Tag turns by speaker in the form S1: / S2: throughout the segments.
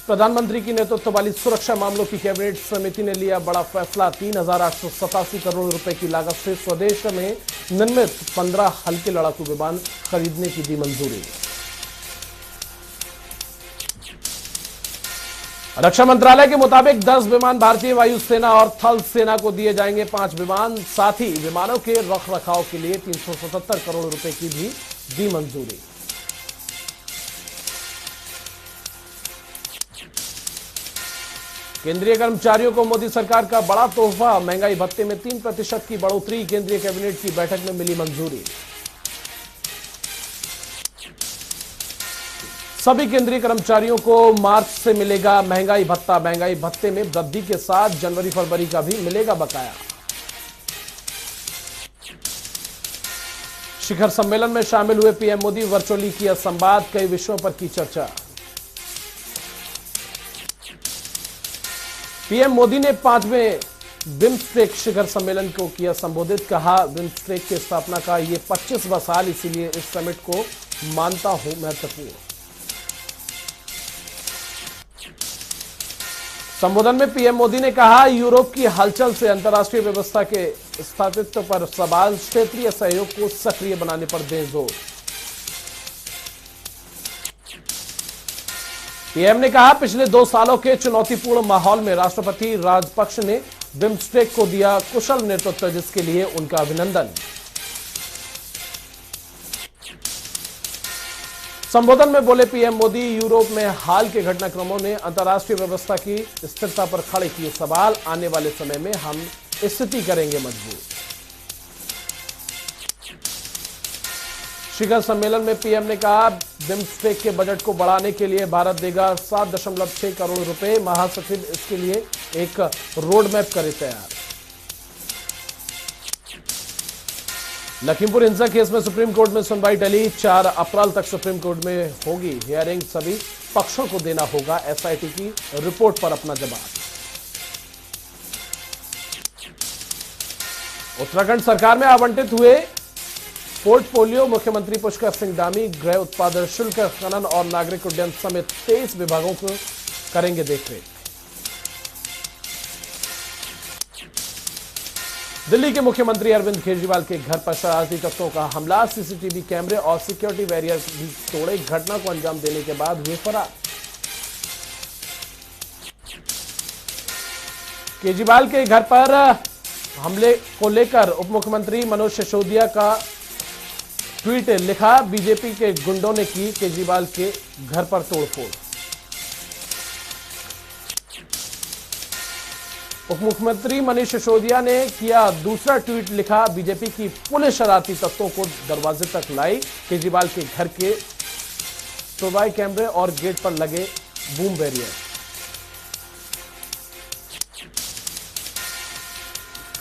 S1: प्रधानमंत्री की नेतृत्व वाली सुरक्षा मामलों की कैबिनेट समिति ने लिया बड़ा फैसला। 3,887 करोड़ रुपए की लागत से स्वदेश में निर्मित 15 हल्के लड़ाकू विमान खरीदने की दी मंजूरी। रक्षा मंत्रालय के मुताबिक 10 विमान भारतीय वायुसेना और थल सेना को दिए जाएंगे। 5 विमान, साथ ही विमानों के रखरखाव के लिए 377 करोड़ रुपए की भी दी मंजूरी। केंद्रीय कर्मचारियों को मोदी सरकार का बड़ा तोहफा। महंगाई भत्ते में 3% की बढ़ोतरी। केंद्रीय कैबिनेट की बैठक में मिली मंजूरी। सभी केंद्रीय कर्मचारियों को मार्च से मिलेगा महंगाई भत्ता। महंगाई भत्ते में वृद्धि के साथ जनवरी फरवरी का भी मिलेगा बकाया। शिखर सम्मेलन में शामिल हुए पीएम मोदी, वर्चुअली किया संवाद। कई विषयों पर की चर्चा। पीएम मोदी ने 5वें बिम्स्टेक शिखर सम्मेलन को किया संबोधित। कहा, बिम्स्टेक की स्थापना का ये 25वां साल, इसीलिए इस समिट को मानता हूं महत्वपूर्ण। संबोधन में पीएम मोदी ने कहा, यूरोप की हलचल से अंतर्राष्ट्रीय व्यवस्था के स्थायित्व पर सवाल। क्षेत्रीय सहयोग को सक्रिय बनाने पर दें जोर। पीएम ने कहा, पिछले 2 सालों के चुनौतीपूर्ण माहौल में राष्ट्रपति राजपक्ष ने बिम्स्टेक को दिया कुशल नेतृत्व, जिसके लिए उनका अभिनंदन। संबोधन में बोले पीएम मोदी, यूरोप में हाल के घटनाक्रमों ने अंतर्राष्ट्रीय व्यवस्था की स्थिरता पर खड़े किए सवाल। आने वाले समय में हम स्थिति करेंगे मजबूत। शिखर सम्मेलन में पीएम ने कहा, बिम्स्टेक के बजट को बढ़ाने के लिए भारत देगा 7.6 करोड़ रुपए। महासचिव इसके लिए एक रोड मैप करे तैयार। लखीमपुर हिंसा केस में सुप्रीम कोर्ट में सुनवाई टली। 4 अप्रैल तक सुप्रीम कोर्ट में होगी हियरिंग। सभी पक्षों को देना होगा एसआईटी की रिपोर्ट पर अपना जवाब। उत्तराखंड सरकार में आवंटित हुए पोर्टफोलियो। मुख्यमंत्री पुष्कर सिंह धामी गृह उत्पादन शुल्क, खनन और नागरिक उड्डयन समेत 23 विभागों को करेंगे देखरेख। दिल्ली के मुख्यमंत्री अरविंद केजरीवाल के घर पर शरारती तत्वों का हमला। सीसीटीवी कैमरे और सिक्योरिटी बैरियर भी तोड़े। घटना को अंजाम देने के बाद हुए फरार। केजरीवाल के घर पर हमले को लेकर उप मुख्यमंत्री मनोज सिसोदिया का ट्वीट लिखा, बीजेपी के गुंडों ने की केजरीवाल के घर पर तोड़फोड़। उप मुख्यमंत्री मनीष सिसोदिया ने किया दूसरा ट्वीट, लिखा, बीजेपी की पुलिस शरारती तत्वों को दरवाजे तक लाई। केजरीवाल के घर के सुरवाई कैमरे और गेट पर लगे बूम बैरियर।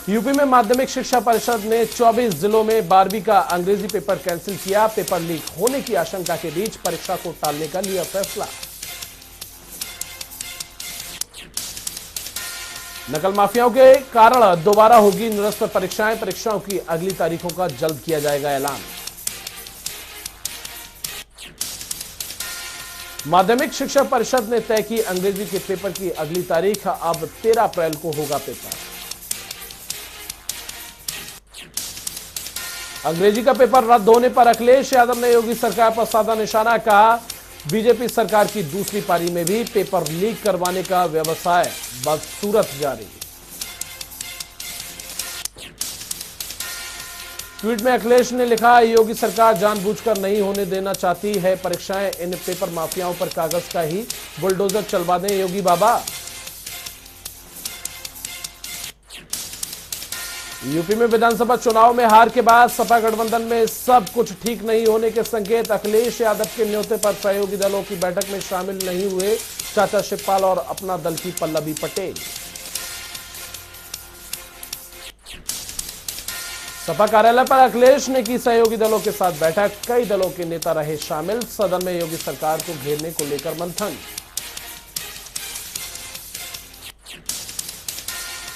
S1: यूपी में माध्यमिक शिक्षा परिषद ने 24 जिलों में 12वीं का अंग्रेजी पेपर कैंसिल किया। पेपर लीक होने की आशंका के बीच परीक्षा को टालने का लिया फैसला। नकल माफियाओं के कारण दोबारा होगी निरस्त परीक्षाएं। परीक्षाओं की अगली तारीखों का जल्द किया जाएगा ऐलान। माध्यमिक शिक्षा परिषद ने तय की अंग्रेजी के पेपर की अगली तारीख। अब 13 अप्रैल को होगा पेपर। अंग्रेजी का पेपर रद्द होने पर अखिलेश यादव ने योगी सरकार पर साधा निशाना। कहा, बीजेपी सरकार की दूसरी पारी में भी पेपर लीक करवाने का व्यवसाय बदसूरत जारी। ट्वीट में अखिलेश ने लिखा, योगी सरकार जानबूझकर नहीं होने देना चाहती है परीक्षाएं। इन पेपर माफियाओं पर कागज का ही बुलडोजर चलवा दें योगी बाबा। यूपी में विधानसभा चुनाव में हार के बाद सपा गठबंधन में सब कुछ ठीक नहीं होने के संकेत। अखिलेश यादव के न्योते पर सहयोगी दलों की बैठक में शामिल नहीं हुए चाचा शिवपाल और अपना दल की पल्लवी पटेल। सपा कार्यालय पर अखिलेश ने की सहयोगी दलों के साथ बैठक। कई दलों के नेता रहे शामिल। सदन में योगी सरकार को घेरने को लेकर मंथन।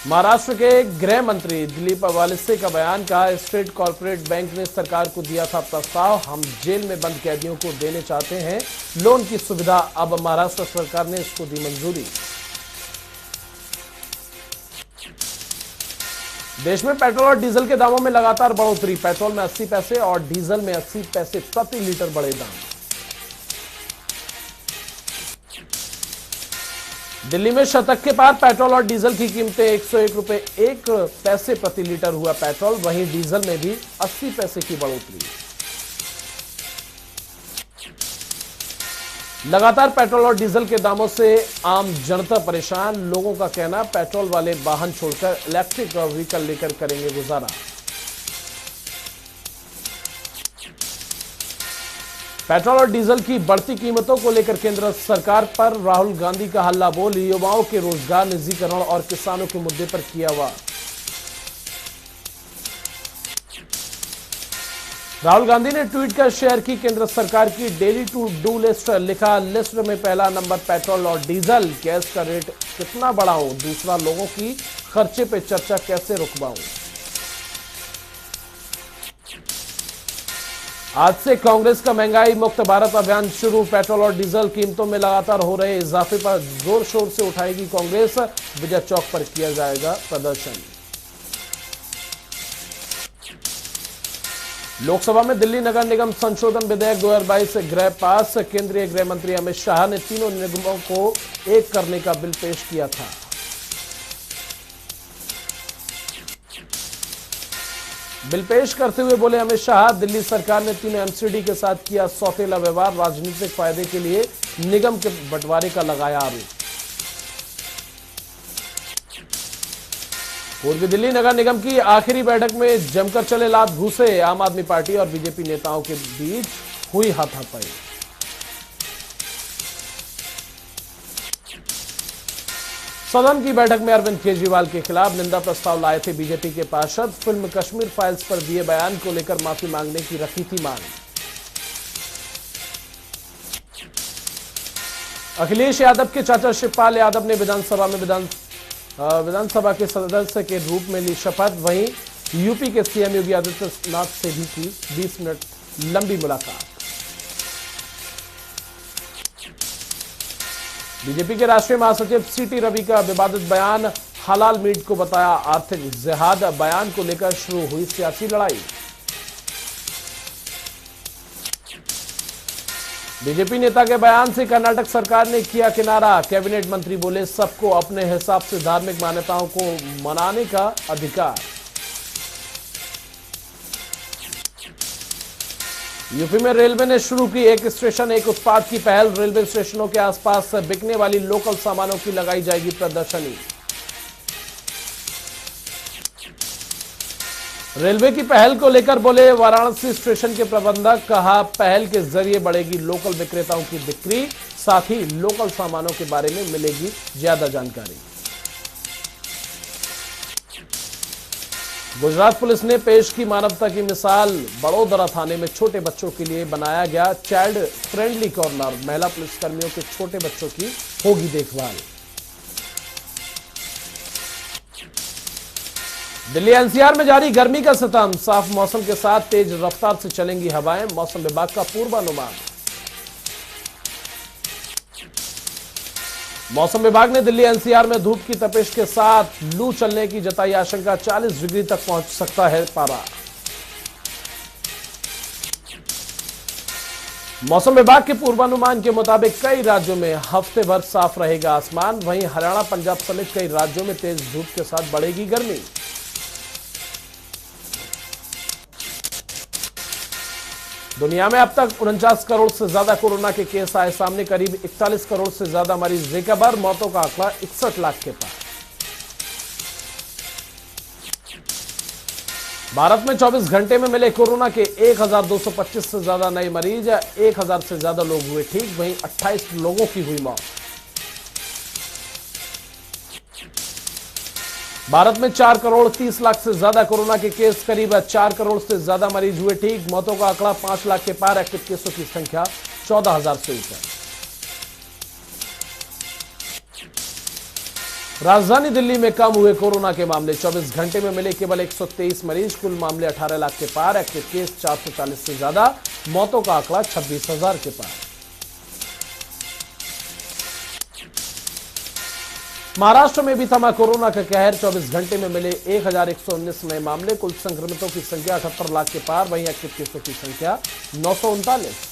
S1: महाराष्ट्र के गृह मंत्री दिलीप वळसे का बयान, कहा स्टेट कॉर्पोरेट बैंक ने सरकार को दिया था प्रस्ताव, हम जेल में बंद कैदियों को देने चाहते हैं लोन की सुविधा, अब महाराष्ट्र सरकार ने इसको दी मंजूरी। देश में पेट्रोल और डीजल के दामों में लगातार बढ़ोतरी, पेट्रोल में 80 पैसे और डीजल में 80 पैसे प्रति लीटर बढ़े दाम। दिल्ली में शतक के पार पेट्रोल और डीजल की कीमतें 101 रुपए 1 पैसे प्रति लीटर हुआ पेट्रोल, वहीं डीजल में भी 80 पैसे की बढ़ोतरी। लगातार पेट्रोल और डीजल के दामों से आम जनता परेशान, लोगों का कहना पेट्रोल वाले वाहन छोड़कर इलेक्ट्रिक व्हीकल लेकर करेंगे गुजारा। पेट्रोल और डीजल की बढ़ती कीमतों को लेकर केंद्र सरकार पर राहुल गांधी का हल्ला बोल, युवाओं के रोजगार निजीकरण और किसानों के मुद्दे पर किया वार। राहुल गांधी ने ट्वीट कर शेयर की केंद्र सरकार की डेली टू डू लिस्ट, लिखा लिस्ट में पहला नंबर पेट्रोल और डीजल, गैस का रेट कितना बढ़ाऊं, दूसरा लोगों की खर्चे पे चर्चा कैसे रुकवाऊं। आज से कांग्रेस का महंगाई मुक्त भारत अभियान शुरू, पेट्रोल और डीजल कीमतों में लगातार हो रहे इजाफे पर जोर शोर से उठाएगी कांग्रेस, विजय चौक पर किया जाएगा प्रदर्शन। लोकसभा में दिल्ली नगर निगम संशोधन विधेयक 2022 गृह पास, केंद्रीय गृह मंत्री अमित शाह ने तीनों निगमों को एक करने का बिल पेश किया था। बिल पेश करते हुए बोले अमित शाह, दिल्ली सरकार ने तीनों एमसीडी के साथ किया सौतेला व्यवहार, राजनीतिक फायदे के लिए निगम के बंटवारे का लगाया आरोप। पूर्वी दिल्ली नगर निगम की आखिरी बैठक में जमकर चले लात घूसे, आम आदमी पार्टी और बीजेपी नेताओं के बीच हुई हाथापाई। सदन की बैठक में अरविंद केजरीवाल के खिलाफ निंदा प्रस्ताव लाए थे बीजेपी के पार्षद, फिल्म कश्मीर फाइल्स पर दिए बयान को लेकर माफी मांगने की रखी थी मांग। अखिलेश यादव के चाचा शिवपाल यादव ने विधानसभा में विधानसभा के सदस्य के रूप में ली शपथ, वहीं यूपी के सीएम योगी आदित्यनाथ से भी की 20 मिनट लंबी मुलाकात। बीजेपी के राष्ट्रीय महासचिव सीटी रवि का विवादित बयान, हलाल मीट को बताया आर्थिक जिहाद, बयान को लेकर शुरू हुई सियासी लड़ाई। बीजेपी नेता के बयान से कर्नाटक सरकार ने किया किनारा, कैबिनेट मंत्री बोले सबको अपने हिसाब से धार्मिक मान्यताओं को मनाने का अधिकार। यूपी में रेलवे ने शुरू की एक स्टेशन एक उत्पाद की पहल, रेलवे स्टेशनों के आसपास बिकने वाली लोकल सामानों की लगाई जाएगी प्रदर्शनी। रेलवे की पहल को लेकर बोले वाराणसी स्टेशन के प्रबंधक, कहा पहल के जरिए बढ़ेगी लोकल विक्रेताओं की बिक्री, साथ ही लोकल सामानों के बारे में मिलेगी ज्यादा जानकारी। गुजरात पुलिस ने पेश की मानवता की मिसाल, बड़ोदरा थाने में छोटे बच्चों के लिए बनाया गया चाइल्ड फ्रेंडली कॉर्नर, महिला पुलिसकर्मियों के छोटे बच्चों की होगी देखभाल। दिल्ली एनसीआर में जारी गर्मी का सितम, साफ मौसम के साथ तेज रफ्तार से चलेंगी हवाएं, मौसम विभाग का पूर्वानुमान। मौसम विभाग ने दिल्ली एनसीआर में धूप की तपिश के साथ लू चलने की जताई आशंका, 40 डिग्री तक पहुंच सकता है पारा। मौसम विभाग के पूर्वानुमान के मुताबिक कई राज्यों में हफ्ते भर साफ रहेगा आसमान, वहीं हरियाणा पंजाब समेत कई राज्यों में तेज धूप के साथ बढ़ेगी गर्मी। दुनिया में अब तक 49 करोड़ से ज्यादा कोरोना के केस आए सामने, करीब 41 करोड़ से ज्यादा मरीज रिकवर, मौतों का आंकड़ा 61 लाख के पार। भारत में 24 घंटे में मिले कोरोना के 1225 से ज्यादा नए मरीज, 1000 से ज्यादा लोग हुए ठीक, वहीं 28 लोगों की हुई मौत। भारत में 4 करोड़ 30 लाख से ज्यादा कोरोना के केस, करीब 4 करोड़ से ज्यादा मरीज हुए ठीक, मौतों का आंकड़ा 5 लाख के पार, एक्टिव केसों की संख्या 14,000 से ऊपर। राजधानी दिल्ली में कम हुए कोरोना के मामले, 24 घंटे में मिले केवल 123 मरीज, कुल मामले 18 लाख के पार, एक्टिव केस 440 से ज्यादा, मौतों का आंकड़ा 26,000 के पार। महाराष्ट्र में भी थमा कोरोना का कहर, 24 घंटे में मिले 1119 नए मामले, कुल संक्रमितों की संख्या 78 लाख के पार, वहीं एक्टिव केसों की संख्या 939।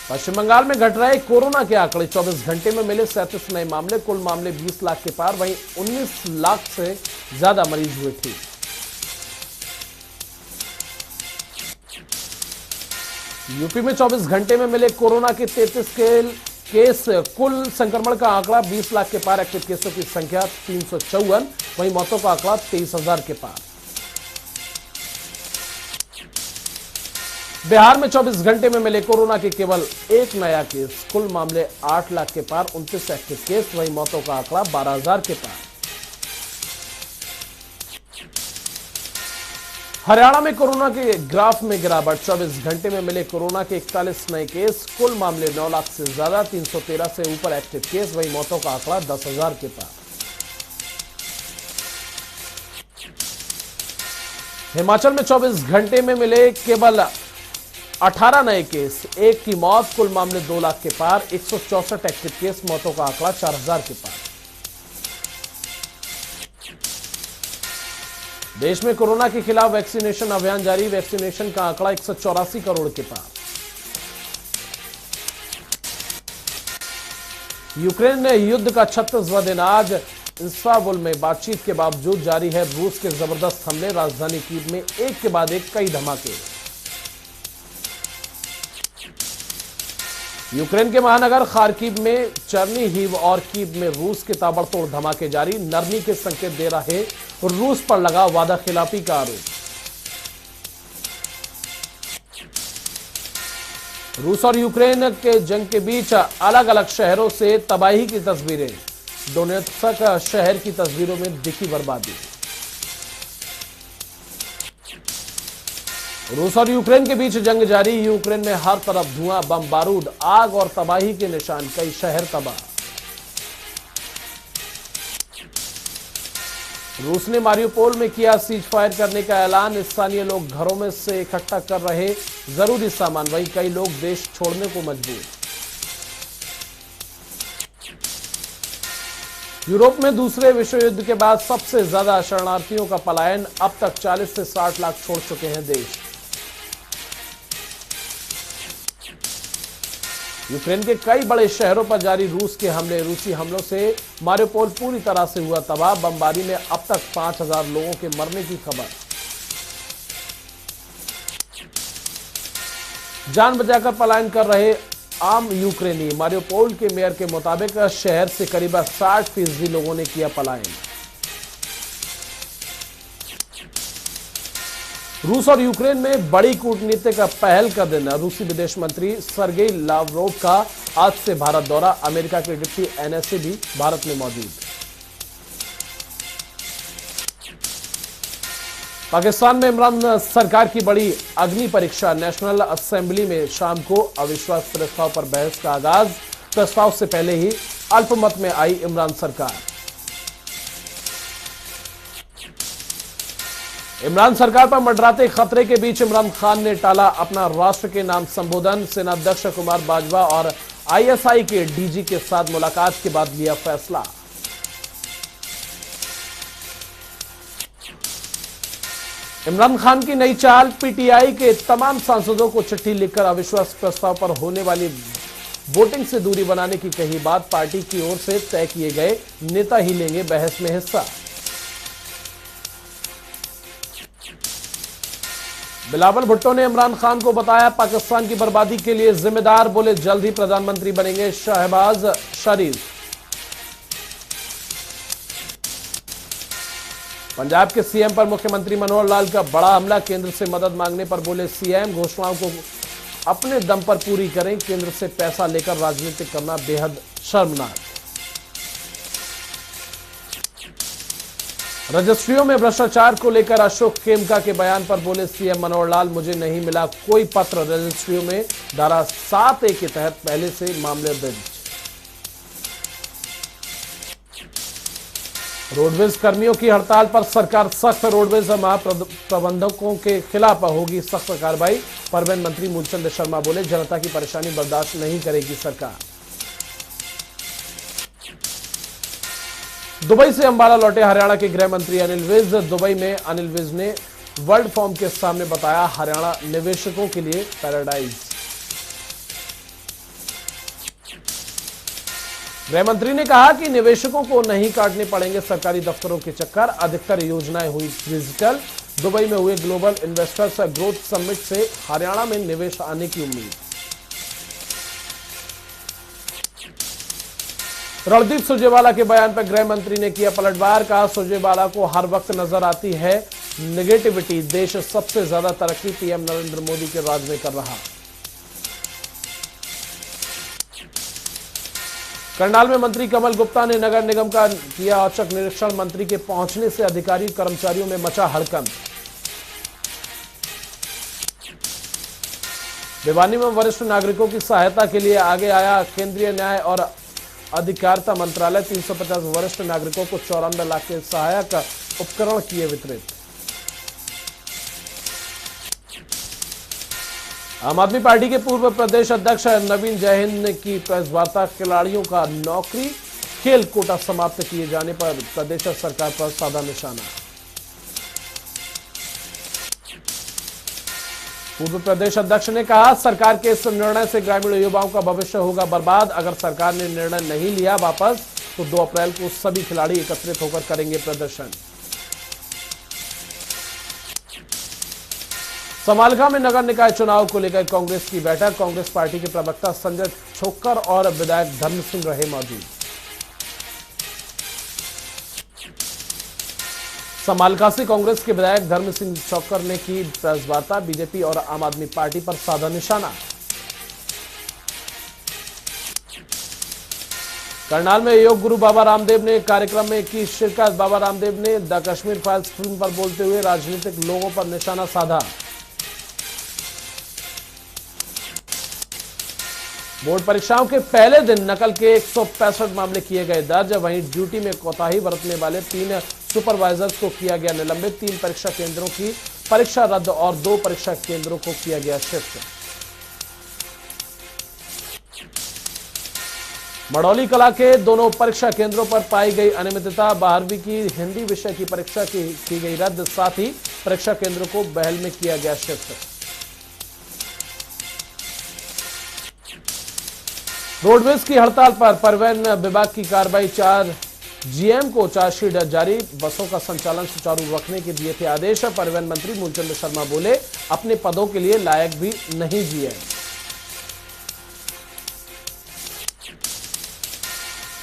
S1: पश्चिम बंगाल में घट रहे कोरोना के आंकड़े, 24 घंटे में मिले 37 नए मामले, कुल मामले 20 लाख के पार, वहीं 19 लाख से ज्यादा मरीज हुए ठीक। यूपी में 24 घंटे में मिले कोरोना के 33 केस, कुल संक्रमण का आंकड़ा 20 लाख के पार, एक्टिव केसों की संख्या 354, वहीं मौतों का आंकड़ा 23,000 के पार। बिहार में 24 घंटे में मिले कोरोना के केवल एक नया केस, कुल मामले 8 लाख के पार, 29 एक्टिव केस, वहीं मौतों का आंकड़ा 12,000 के पार। हरियाणा में कोरोना के ग्राफ में गिरावट, 24 घंटे में मिले कोरोना के 41 नए केस, कुल मामले 9 लाख से ज्यादा, 313 से ऊपर एक्टिव केस, वहीं मौतों का आंकड़ा 10,000 के पार। हिमाचल में 24 घंटे में मिले केवल 18 नए केस, एक की मौत, कुल मामले 2 लाख के पार, 164 एक्टिव केस, मौतों का आंकड़ा 4,000 के पार। देश में कोरोना के खिलाफ वैक्सीनेशन अभियान जारी, वैक्सीनेशन का आंकड़ा 184 करोड़ के पार। यूक्रेन ने युद्ध का 36वां दिन आज इस्तांबुल में बातचीत के बावजूद जारी है रूस के जबरदस्त हमले, राजधानी कीव में एक के बाद एक कई धमाके। यूक्रेन के महानगर खार्किव में चर्नीहिव और कीव में रूस के ताबड़तोड़ धमाके जारी, नरमी के संकेत दे रहे रूस पर लगा वादा खिलाफी का आरोप। रूस और यूक्रेन के जंग के बीच अलग अलग शहरों से तबाही की तस्वीरें, डोनेत्स्क शहर की तस्वीरों में दिखी बर्बादी। रूस और यूक्रेन के बीच जंग जारी, यूक्रेन में हर तरफ धुआं, बम बारूद, आग और तबाही के निशान, कई शहर तबाह। रूस ने मारियोपोल में किया सीज फायर करने का ऐलान, स्थानीय लोग घरों में से इकट्ठा कर रहे जरूरी सामान, वहीं कई लोग देश छोड़ने को मजबूर। यूरोप में दूसरे विश्व युद्ध के बाद सबसे ज्यादा शरणार्थियों का पलायन, अब तक 40 से 60 लाख छोड़ चुके हैं देश। यूक्रेन के कई बड़े शहरों पर जारी रूस के हमले, रूसी हमलों से मारियोपोल पूरी तरह से हुआ तबाह, बमबारी में अब तक 5,000 लोगों के मरने की खबर। जान बचाकर पलायन कर रहे आम यूक्रेनी, मारियोपोल के मेयर के मुताबिक शहर से करीब 60% लोगों ने किया पलायन। रूस और यूक्रेन में बड़ी कूटनीतिक पहल का दिन, रूसी विदेश मंत्री सर्गेई लावरोव का आज से भारत दौरा, अमेरिका के डिप्टी एनएसए भी भारत में मौजूद। पाकिस्तान में इमरान सरकार की बड़ी अग्नि परीक्षा, नेशनल असेंबली में शाम को अविश्वास प्रस्ताव पर बहस का आगाज, प्रस्ताव से पहले ही अल्पमत में आई इमरान सरकार। इमरान सरकार पर मंडराते खतरे के बीच इमरान खान ने टाला अपना राष्ट्र के नाम संबोधन, सेनाध्यक्ष कुमार बाजवा और आईएसआई के डीजी के साथ मुलाकात के बाद लिया फैसला। इमरान खान की नई चाल, पीटीआई के तमाम सांसदों को चिट्ठी लिखकर अविश्वास प्रस्ताव पर होने वाली वोटिंग से दूरी बनाने की कही बात, पार्टी की ओर से तय किए गए नेता ही लेंगे बहस में हिस्सा। बिलावल भुट्टो ने इमरान खान को बताया पाकिस्तान की बर्बादी के लिए जिम्मेदार, बोले जल्द ही प्रधानमंत्री बनेंगे शहबाज शरीफ। पंजाब के सीएम पर मुख्यमंत्री मनोहर लाल का बड़ा हमला, केंद्र से मदद मांगने पर बोले सीएम घोषणाओं को अपने दम पर पूरी करें, केंद्र से पैसा लेकर राजनीति करना बेहद शर्मनाक। रजिस्ट्रियों में भ्रष्टाचार को लेकर अशोक खेमका के बयान पर बोले सीएम मनोहर लाल, मुझे नहीं मिला कोई पत्र, रजिस्ट्रियों में धारा 7A के तहत पहले से मामले दर्ज। रोडवेज कर्मियों की हड़ताल पर सरकार सख्त, रोडवेज महाप्रबंधकों के खिलाफ होगी सख्त कार्रवाई। परिवहन मंत्री मूलचंद शर्मा बोले, जनता की परेशानी बर्दाश्त नहीं करेगी सरकार। दुबई से अंबाला लौटे हरियाणा के गृह मंत्री अनिल विज। दुबई में अनिल विज ने वर्ल्ड फॉर्म के सामने बताया हरियाणा निवेशकों के लिए पैराडाइज। गृह मंत्री ने कहा कि निवेशकों को नहीं काटने पड़ेंगे सरकारी दफ्तरों के चक्कर, अधिकतर योजनाएं हुई डिजिटल। दुबई में हुए ग्लोबल इन्वेस्टर्स ग्रोथ समिट से हरियाणा में निवेश आने की उम्मीद। रणदीप सुरजेवाला के बयान पर गृह मंत्री ने किया पलटवार। कहा, सुरजेवाला को हर वक्त नजर आती है नेगेटिविटी, देश सबसे ज्यादा तरक्की पीएम नरेंद्र मोदी के राज में कर रहा। करनाल में मंत्री कमल गुप्ता ने नगर निगम का किया औचक निरीक्षण। मंत्री के पहुंचने से अधिकारी कर्मचारियों में मचा हड़कंप। भिवानी में वरिष्ठ नागरिकों की सहायता के लिए आगे आया केंद्रीय न्याय और अधिकारिता मंत्रालय। 350 वरिष्ठ नागरिकों को 94 लाख के सहायक उपकरण किए वितरित। आम आदमी पार्टी के पूर्व प्रदेश अध्यक्ष नवीन जैन की प्रेस वार्ता। खिलाड़ियों का नौकरी खेल कोटा समाप्त किए जाने पर प्रदेश सरकार पर साधा निशाना। पूर्व प्रदेश अध्यक्ष ने कहा, सरकार के इस निर्णय से ग्रामीण युवाओं का भविष्य होगा बर्बाद। अगर सरकार ने निर्णय नहीं लिया वापस तो 2 अप्रैल को सभी खिलाड़ी एकत्रित होकर करेंगे प्रदर्शन। समालखा में नगर निकाय चुनाव को लेकर कांग्रेस की बैठक। कांग्रेस पार्टी के प्रवक्ता संजय छोक्कर और विधायक धर्म सिंह रहे मौजूद। समालखा से कांग्रेस के विधायक धर्म सिंह छोक्कर ने की प्रेस वार्ता। बीजेपी और आम आदमी पार्टी पर साधा निशाना। करनाल में योग गुरु बाबा रामदेव ने कार्यक्रम में की शिरकत। बाबा रामदेव ने द कश्मीर फाइल्स फिल्म पर बोलते हुए राजनीतिक लोगों पर निशाना साधा। बोर्ड परीक्षाओं के पहले दिन नकल के 165 मामले किए गए दर्ज। वहीं ड्यूटी में कोताही बरतने वाले 3 सुपरवाइजर्स को किया गया निलंबित। 3 परीक्षा केंद्रों की परीक्षा रद्द और 2 परीक्षा केंद्रों को किया गया शिफ्ट। मड़ौली कला के दोनों परीक्षा केंद्रों पर पाई गई अनियमितता। 12वीं की हिंदी विषय की परीक्षा की गई रद्द, साथ ही परीक्षा केंद्रों को बहल में किया गया शिफ्ट। रोडवेज की हड़ताल पर परिवहन विभाग की कार्रवाई। 4 जीएम को चार्जशीट जारी। बसों का संचालन सुचारू रखने के दिए थे आदेश। परिवहन मंत्री मूलचंद शर्मा बोले, अपने पदों के लिए लायक भी नहीं जीएम।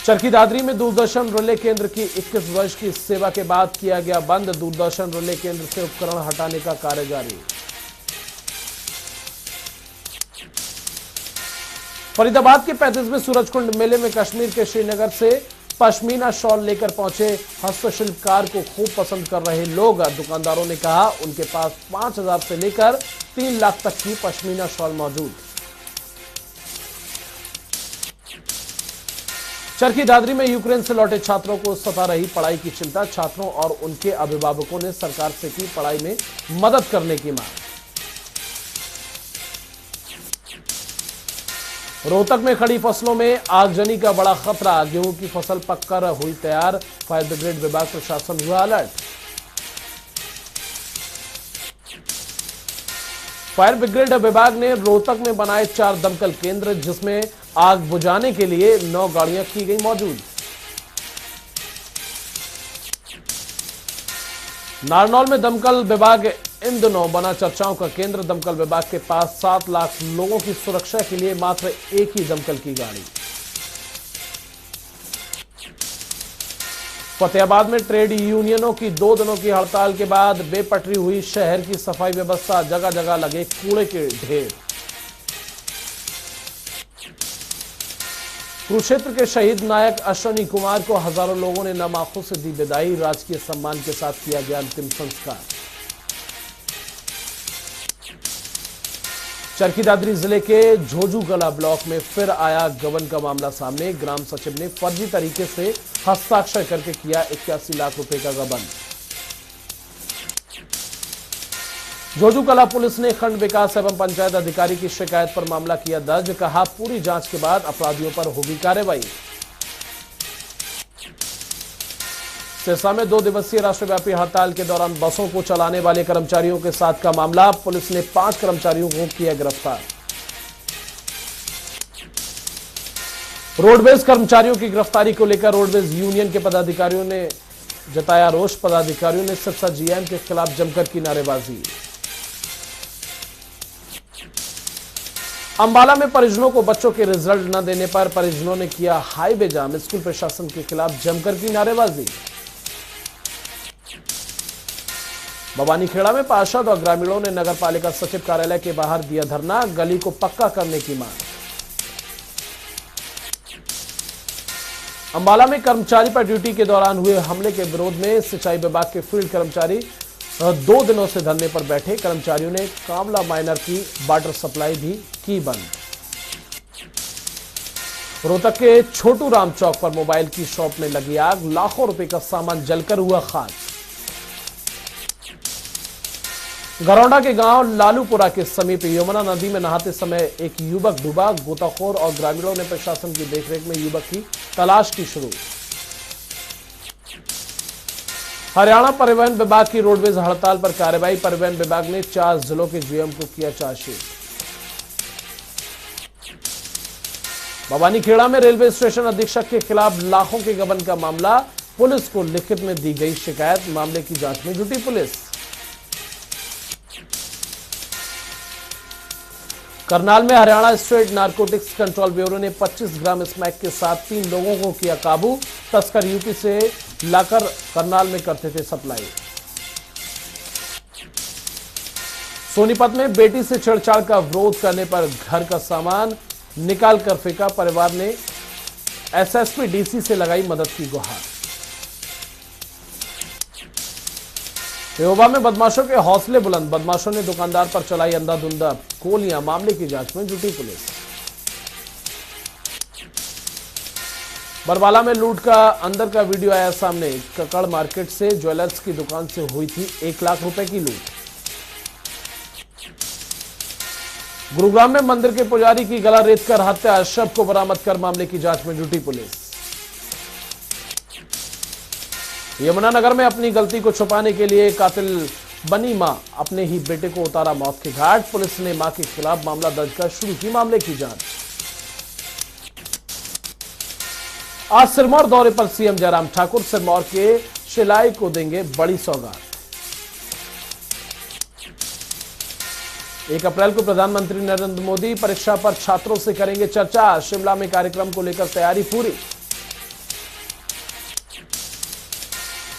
S1: चरखी दादरी में दूरदर्शन रिले केंद्र की 21 वर्ष की सेवा के बाद किया गया बंद। दूरदर्शन रिले केंद्र से उपकरण हटाने का कार्य जारी। फरीदाबाद के 35वें सूरजकुंड मेले में कश्मीर के श्रीनगर से पश्मीना शॉल लेकर पहुंचे हस्तशिल्पकार को खूब पसंद कर रहे लोग। दुकानदारों ने कहा, उनके पास 5000 से लेकर 3 लाख तक की पश्मीना शॉल मौजूद। चरखी दादरी में यूक्रेन से लौटे छात्रों को सता रही पढ़ाई की चिंता। छात्रों और उनके अभिभावकों ने सरकार से की पढ़ाई में मदद करने की मांग। रोहतक में खड़ी फसलों में आगजनी का बड़ा खतरा। गेहूं की फसल पककर हुई तैयार। फायर ब्रिगेड विभाग प्रशासन हुआ अलर्ट। फायर ब्रिगेड विभाग ने रोहतक में बनाए 4 दमकल केंद्र, जिसमें आग बुझाने के लिए 9 गाड़ियां की गई मौजूद। नारनौल में दमकल विभाग इन दिनों बना चर्चाओं का केंद्र। दमकल विभाग के पास 7 लाख लोगों की सुरक्षा के लिए मात्र एक ही दमकल की गाड़ी। फतेहाबाद में ट्रेड यूनियनों की 2 दिनों की हड़ताल के बाद बेपटरी हुई शहर की सफाई व्यवस्था। जगह जगह लगे कूड़े के ढेर। कुरुक्षेत्र के शहीद नायक अश्विनी कुमार को हजारों लोगों ने नम आंखों से दी विदाई। राजकीय सम्मान के साथ किया गया अंतिम संस्कार। चरखी दादरी जिले के झोझूकला ब्लॉक में फिर आया गबन का मामला सामने। ग्राम सचिव ने फर्जी तरीके से हस्ताक्षर करके किया 81 लाख रुपए का गबन। झोझूकला पुलिस ने खंड विकास एवं पंचायत अधिकारी की शिकायत पर मामला किया दर्ज। कहा पूरी जांच के बाद अपराधियों पर होगी कार्रवाई। सिरसा में 2 दिवसीय राष्ट्रव्यापी हड़ताल के दौरान बसों को चलाने वाले कर्मचारियों के साथ का मामला। पुलिस ने 5 कर्मचारियों को किया गिरफ्तार। रोडवेज कर्मचारियों की गिरफ्तारी को लेकर रोडवेज यूनियन के पदाधिकारियों ने जताया रोष। पदाधिकारियों ने सिरसा जीएम के खिलाफ जमकर की नारेबाजी। अंबाला में परिजनों को बच्चों के रिजल्ट न देने पर परिजनों ने किया हाईवे जाम। स्कूल प्रशासन के खिलाफ जमकर की नारेबाजी। भवानीखेड़ा में पार्षद और ग्रामीणों ने नगर पालिका सचिव कार्यालय के बाहर दिया धरना। गली को पक्का करने की मांग। अंबाला में कर्मचारी पर ड्यूटी के दौरान हुए हमले के विरोध में सिंचाई विभाग के फील्ड कर्मचारी 2 दिनों से धरने पर बैठे। कर्मचारियों ने कामला माइनर की वाटर सप्लाई भी की बंद। रोहतक के छोटू राम चौक पर मोबाइल की शॉप में लगी आग। लाखों रुपए का सामान जलकर हुआ खाक। गरौंडा के गांव लालूपुरा के समीप यमुना नदी में नहाते समय एक युवक डूबा। गोताखोर और ग्रामीणों ने प्रशासन की देखरेख में युवक की तलाश की शुरू। हरियाणा परिवहन विभाग की रोडवेज हड़ताल पर कार्रवाई। परिवहन विभाग ने 4 जिलों के जीएम को किया चार्जशीट। भवानीखेड़ा में रेलवे स्टेशन अधीक्षक के खिलाफ लाखों के गबन का मामला। पुलिस को लिखित में दी गई शिकायत। मामले की जांच में जुटी पुलिस। करनाल में Haryana state narcotics control bureau ने 25 ग्राम स्मैक के साथ 3 लोगों को किया काबू। तस्कर यूपी से लाकर करनाल में करते थे सप्लाई। सोनीपत में बेटी से छेड़छाड़ का विरोध करने पर घर का सामान निकालकर फेंका। परिवार ने एसएसपी डीसी से लगाई मदद की गुहार। पेहोवा में बदमाशों के हौसले बुलंद। बदमाशों ने दुकानदार पर चलाई अंधाधुंध गोलियां। मामले की जांच में जुटी पुलिस। बरवाला में लूट का अंदर का वीडियो आया सामने। ककड़ मार्केट से ज्वेलर्स की दुकान से हुई थी 1 लाख रुपए की लूट। गुरुग्राम में मंदिर के पुजारी की गला रेतकर हत्या। शव को बरामद कर मामले की जांच में जुटी पुलिस। यमुनानगर में अपनी गलती को छुपाने के लिए कातिल बनी मां अपने ही बेटे को उतारा मौत के घाट। पुलिस ने मां के खिलाफ मामला दर्ज कर शुरू की मामले की जांच। आज सिरमौर दौरे पर सीएम जयराम ठाकुर। सिरमौर के शिलाई को देंगे बड़ी सौगात। 1 अप्रैल को प्रधानमंत्री नरेंद्र मोदी परीक्षा पर छात्रों से करेंगे चर्चा। शिमला में कार्यक्रम को लेकर तैयारी पूरी।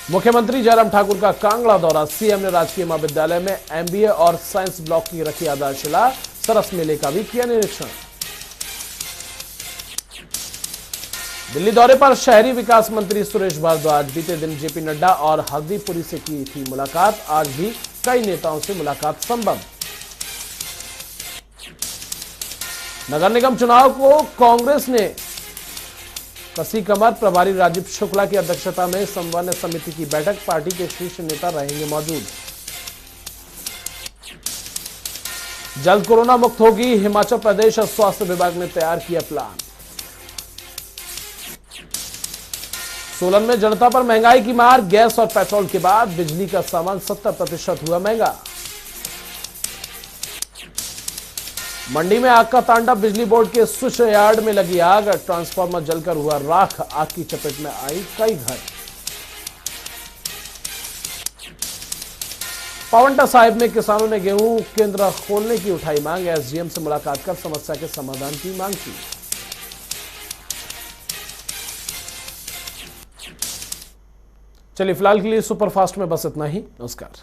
S1: मुख्यमंत्री जयराम ठाकुर का कांगड़ा दौरा। सीएम ने राजकीय महाविद्यालय में एमबीए और साइंस ब्लॉक की रखी आधारशिला। सरस मेले का भी किया निरीक्षण। दिल्ली दौरे पर शहरी विकास मंत्री सुरेश भारद्वाज। बीते दिन जेपी नड्डा और हरदीप पुरी से की थी मुलाकात। आज भी कई नेताओं से मुलाकात संभव। नगर निगम चुनाव को कांग्रेस ने कसी कमर। प्रभारी राजीव शुक्ला की अध्यक्षता में समन्वय समिति की बैठक। पार्टी के शीर्ष नेता रहेंगे मौजूद। जल्द कोरोना मुक्त होगी हिमाचल प्रदेश। स्वास्थ्य विभाग ने तैयार किया प्लान। सोलन में जनता पर महंगाई की मार। गैस और पेट्रोल के बाद बिजली का सामान 70% हुआ महंगा। मंडी में आग का तांडव। बिजली बोर्ड के स्विच यार्ड में लगी आग। ट्रांसफार्मर जलकर हुआ राख। आग की चपेट में आई कई घर। पावंटा साहिब में किसानों ने गेहूं केंद्र खोलने की उठाई मांग। एसडीएम से मुलाकात कर समस्या के समाधान की मांग की। चलिए फिलहाल के लिए सुपरफास्ट में बस इतना ही। नमस्कार।